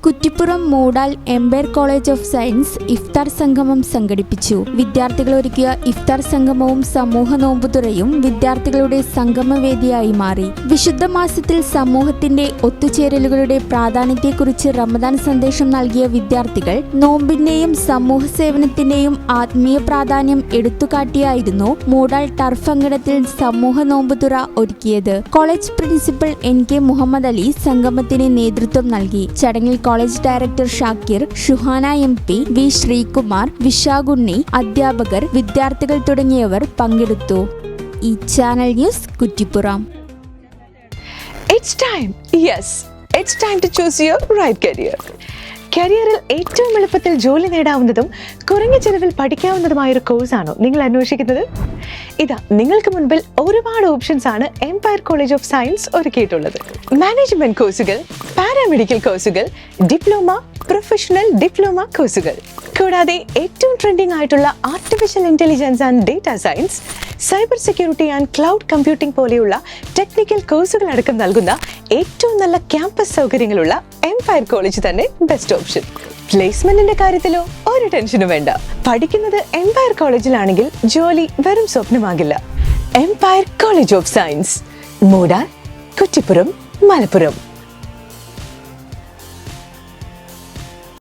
Kuttippuram Moodal Empire college of science ഇഫ്താർ സംഗമം സംഘടിപ്പിച്ചു. വിദ്യാർത്ഥികൾ ഒരുക്കിയ ഇഫ്താർ സംഗമവും സമൂഹ നോമ്പുതുറയും വിദ്യാർത്ഥികളുടെ സംഗമവേദിയായി മാറി. വിശുദ്ധ മാസത്തിൽ സമൂഹത്തിന്റെ ഒത്തുചേരലുകളുടെ പ്രാധാന്യത്തെക്കുറിച്ച് റമദാൻ സന്ദേശം നൽകിയ വിദ്യാർത്ഥികൾ നോമ്പിന്റെയും സമൂഹ സേവനത്തിന്റെയും ആത്മീയ പ്രാധാന്യം എടുത്തുകാട്ടിയായിരുന്നു മൂടാൽ ടർഫ് അങ്കണത്തിൽ സമൂഹ നോമ്പുതുറ ഒരുക്കിയത്. College principal NK Muhammad Ali സംഗമത്തിന് നേതൃത്വം നൽകി. ചടങ്ങിൽ college director Shakir, Shuhana MP, V Sreekumar, Vishakhunni, അധ്യാപകർ, വിദ്യാർത്ഥികൾ തുടങ്ങിയവർ പങ്കെടുത്തു. ഈ channel news Kuttippuram. It's time. Yes, it's time to choose your right career. കരിയറിൽ ഏറ്റവും എളുപ്പത്തിൽ ജോലി നേടാവുന്നതും കുറഞ്ഞ ചെലവിൽ പഠിക്കാവുന്നതുമായ ഒരു കോഴ്സാണോ നിങ്ങൾ അന്വേഷിക്കുന്നത്? ഇതാ നിങ്ങൾക്ക് മുൻപിൽ ഒരുപാട് ഓപ്ഷൻസ് ആണ് എംപയർ കോളേജ് ഓഫ് സയൻസ് ഒരുക്കിയിട്ടുള്ളത്. മാനേജ്മെന്റ് കോഴ്സുകൾ, പാരാമെഡിക്കൽ കോഴ്സുകൾ, ഡിപ്ലോമ, പ്രൊഫഷണൽ ഡിപ്ലോമ കോഴ്സുകൾ, കൂടാതെ ഏറ്റവും ട്രെൻഡിംഗ് ആയിട്ടുള്ള artificial intelligence and data science, cyber security and cloud computing പോലെയുള്ള ടെക്നിക്കൽ കോഴ്സുകൾ അടക്കം നൽകുന്ന ഏറ്റവും നല്ല ക്യാമ്പസ് സൗകര്യങ്ങളുള്ള എംപയർ കോളേജ് തന്നെ ബെസ്റ്റ് ഓപ്ഷൻ. പ്ലേസ്മെന്റിന്റെ കാര്യത്തിലോ ഒരു ടെൻഷനും വേണ്ട. പഠിക്കുന്നത് എംപയർ കോളേജിലാണെങ്കിൽ ജോലി വെറും സ്വപ്നമാകില്ല. Empire college of science, Moodal, Kuttippuram, Malappuram.